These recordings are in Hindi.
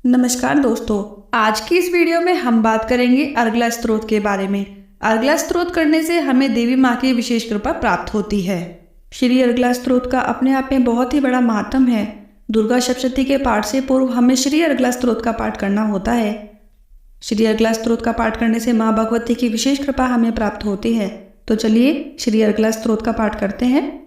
नमस्कार दोस्तों, आज की इस वीडियो में हम बात करेंगे अर्गला स्तोत्र के बारे में। अर्गला स्तोत्र करने से हमें देवी माँ की विशेष कृपा प्राप्त होती है। श्री अर्गला स्तोत्र का अपने आप में बहुत ही बड़ा महात्म है। दुर्गा सप्तशती के पाठ से पूर्व हमें श्री अर्गला स्तोत्र का पाठ करना होता है। श्री अर्गला स्तोत्र का पाठ करने से माँ भगवती की विशेष कृपा हमें प्राप्त होती है। तो चलिए श्री अर्गला स्तोत्र का पाठ करते हैं।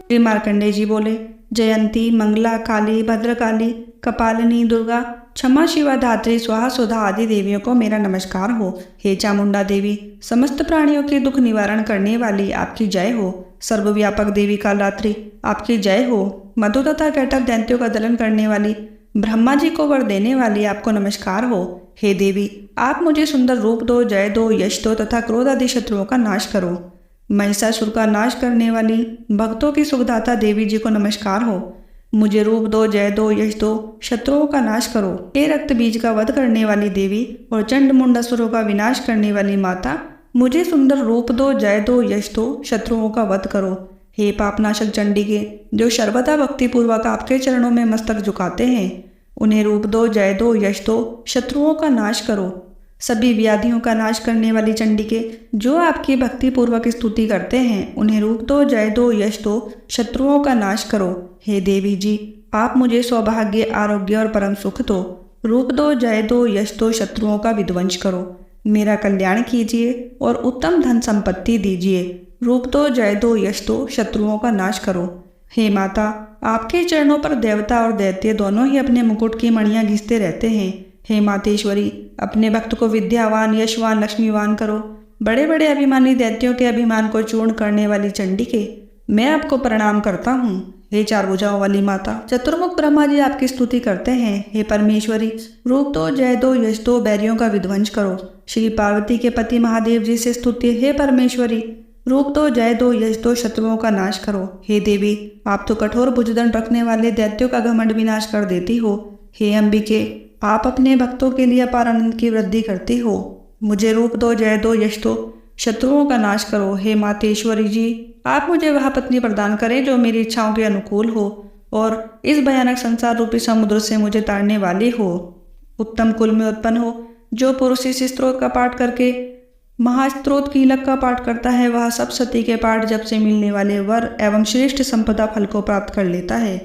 श्री मार्कंडेय जी बोले, जयंती, मंगला, काली, भद्रकाली, कपालिनी, दुर्गा, क्षमा, शिवा, धात्री, स्वाहा, सुधा आदि देवियों को मेरा नमस्कार हो। हे चामुंडा देवी, समस्त प्राणियों के दुख निवारण करने वाली आपकी जय हो। सर्वव्यापक देवी कालरात्रि आपकी जय हो। मधु तथा कैटभ दैत्यों का दलन करने वाली, ब्रह्मा जी को वर देने वाली आपको नमस्कार हो। हे देवी, आप मुझे सुंदर रूप दो, जय दो, यश दो तथा क्रोध आदि शत्रुओं का नाश करो। महिषासुर का नाश करने वाली, भक्तों की सुखदाता देवी जी को नमस्कार हो। मुझे रूप दो, जय दो, यश दो, शत्रुओं का नाश करो। हे रक्त बीज का वध करने वाली देवी और चंड मुंडासुरों का विनाश करने वाली माता, मुझे सुंदर रूप दो, जय दो, यश दो, शत्रुओं का वध करो। हे पापनाशक चंडिके, जो सर्वदा भक्तिपूर्वक आपके चरणों में मस्तक झुकाते हैं, उन्हें रूप दो, जय दो, यश दो, शत्रुओं का नाश करो। सभी व्याधियों का नाश करने वाली चंडिके, जो आपकी भक्ति पूर्वक स्तुति करते हैं, उन्हें रूप दो, जय दो, यश दो, शत्रुओं का नाश करो। हे देवी जी, आप मुझे सौभाग्य, आरोग्य और परम सुख दो। रूप दो, जय दो, यश दो, शत्रुओं का विध्वंस करो। मेरा कल्याण कीजिए और उत्तम धन संपत्ति दीजिए। रूप दो, जय दो, यश दो, शत्रुओं का नाश करो। हे माता, आपके चरणों पर देवता और दैत्य दोनों ही अपने मुकुट की मणियां घिसते रहते हैं। हे मातेश्वरी, अपने भक्त को विद्यावान, यशवान, लक्ष्मीवान करो। बड़े बड़े अभिमानी दैत्यों के अभिमान को चूर्ण करने वाली चंडिके, मैं आपको प्रणाम करता हूँ। हे चार भुजाओं वाली माता, चतुर्मुख ब्रह्मा जी आपकी स्तुति करते हैं। हे परमेश्वरी, रूप दो, जय दो, यश दो, बैरियों का विध्वंस करो। श्री पार्वती के पति महादेव जी से स्तुति। हे परमेश्वरी, रूप दो, जय दो, यश दो, शत्रुओं का नाश करो। हे देवी, आप तो कठोर भुजदंड रखने वाले दैत्यों का घमंड विनाश कर देती हो। हे अंबिके, आप अपने भक्तों के लिए अपार आनंद की वृद्धि करती हो। मुझे रूप दो, जय दो, यश दो, शत्रुओं का नाश करो। हे मातेश्वरी जी, आप मुझे वह पत्नी प्रदान करें जो मेरी इच्छाओं के अनुकूल हो और इस भयानक संसार रूपी समुद्र से मुझे तारने वाली हो। उत्तम कुल में उत्पन्न हो। जो पुरुष इस स्तोत्र का पाठ करके महास्त्रोत कीलक का पाठ करता है, वह सब सती के पाठ जब से मिलने वाले वर एवं श्रेष्ठ संपदा फल को प्राप्त कर लेता है।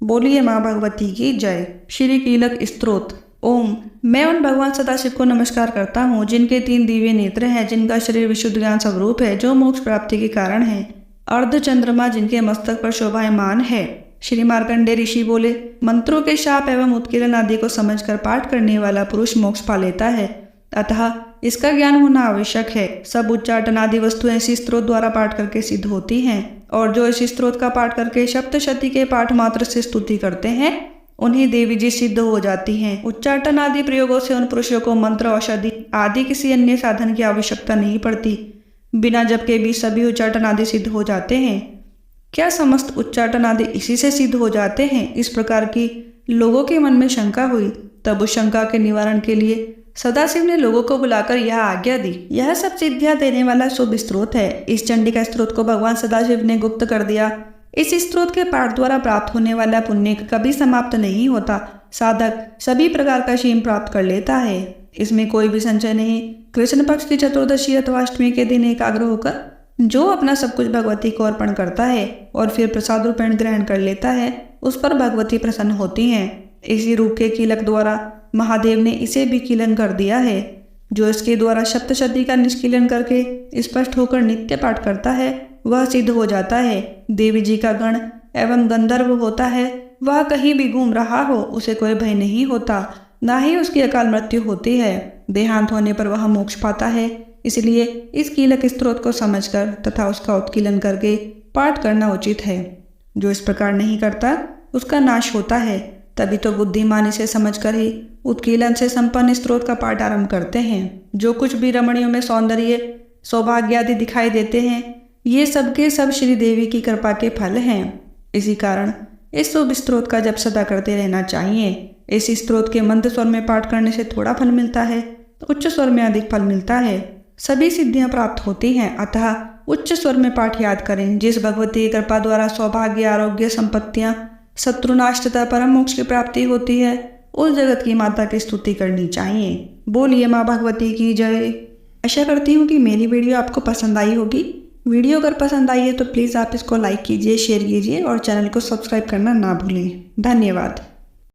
बोलिए माँ भगवती की जय। श्री कीलक स्तोत्र। ओम, मैं उन भगवान सदाशिव को नमस्कार करता हूँ जिनके 3 दिव्य नेत्र हैं, जिनका शरीर विशुद्ध ज्ञान स्वरूप है, जो मोक्ष प्राप्ति के कारण है। अर्ध चंद्रमा जिनके मस्तक पर शोभायमान है। श्री मार्कंडेय ऋषि बोले, मंत्रों के शाप एवं उत्कीर्ण आदि को समझकर पाठ करने वाला पुरुष मोक्ष पा लेता है, अतः इसका ज्ञान होना आवश्यक है। सब उच्चाटन आदि वस्तुएं इसी स्त्रोत द्वारा पाठ करके सिद्ध होती हैं, और जो इस स्त्रोत का पाठ करके सप्तशती के पाठ मात्र से स्तुति करते हैं, उन्हें देवी जी सिद्ध हो जाती हैं। उच्चाटन आदि प्रयोगों से उन पुरुषों को मंत्र, औषधि आदि किसी अन्य साधन की आवश्यकता नहीं पड़ती। बिना जप के भी सभी उच्चाटन आदि सिद्ध हो जाते हैं। क्या समस्त उच्चाटन आदि इसी से सिद्ध हो जाते हैं? इस प्रकार की लोगों के मन में शंका हुई। तब उस शंका के निवारण के लिए सदाशिव ने लोगों को बुलाकर यह आज्ञा दी। यह सब सिद्धियां देने वाला शुभ स्त्रोत है। इस चंडिका स्त्रोत को भगवान सदाशिव ने गुप्त कर दिया। इस स्त्रोत के पाठ द्वारा प्राप्त होने वाला पुण्य कभी समाप्त नहीं होता। साधक सभी प्रकार का क्षेम प्राप्त कर लेता है। इसमें कोई भी संशय नहीं। कृष्ण पक्ष की चतुर्दशी अथवा अष्टमी के दिन एकाग्र होकर जो अपना सब कुछ भगवती को अर्पण करता है और फिर प्रसाद रूपेण ग्रहण कर लेता है, उस पर भगवती प्रसन्न होती हैं। इसी रूप के कीलक द्वारा महादेव ने इसे भी कीलन कर दिया है। जो इसके द्वारा सप्तशती का निष्कीलन करके स्पष्ट होकर नित्य पाठ करता है, वह सिद्ध हो जाता है। देवी जी का गण एवं गंधर्व होता है, वह कहीं भी घूम रहा हो, उसे कोई भय नहीं होता, ना ही उसकी अकाल मृत्यु होती है। देहांत होने पर वह मोक्ष पाता है। इसलिए इस कीलक स्त्रोत को समझकर तथा उसका उत्कीलन करके पाठ करना उचित है। जो इस प्रकार नहीं करता, उसका नाश होता है। तभी तो बुद्धिमान इसे समझकर ही उत्कीलन से संपन्न स्त्रोत का पाठ आरंभ करते हैं। जो कुछ भी रमणियों में सौंदर्य, सौभाग्य आदि दिखाई देते हैं, ये सबके सब श्री देवी की कृपा के फल हैं। इसी कारण इस शुभ स्त्रोत का जप सदा करते रहना चाहिए। इस स्त्रोत के मंद स्वर में पाठ करने से थोड़ा फल मिलता है, उच्च स्वर में अधिक फल मिलता है। सभी सिद्धियां प्राप्त होती हैं। अतः उच्च स्वर में पाठ याद करें। जिस भगवती की कृपा द्वारा सौभाग्य, आरोग्य, संपत्तियां, शत्रुनाश तथा परम मोक्ष की प्राप्ति होती है, उस जगत की माता की स्तुति करनी चाहिए। बोलिए माँ भगवती की जय। आशा करती हूँ कि मेरी वीडियो आपको पसंद आई होगी। वीडियो अगर पसंद आई है तो प्लीज़ आप इसको लाइक कीजिए, शेयर कीजिए और चैनल को सब्सक्राइब करना ना भूलें। धन्यवाद।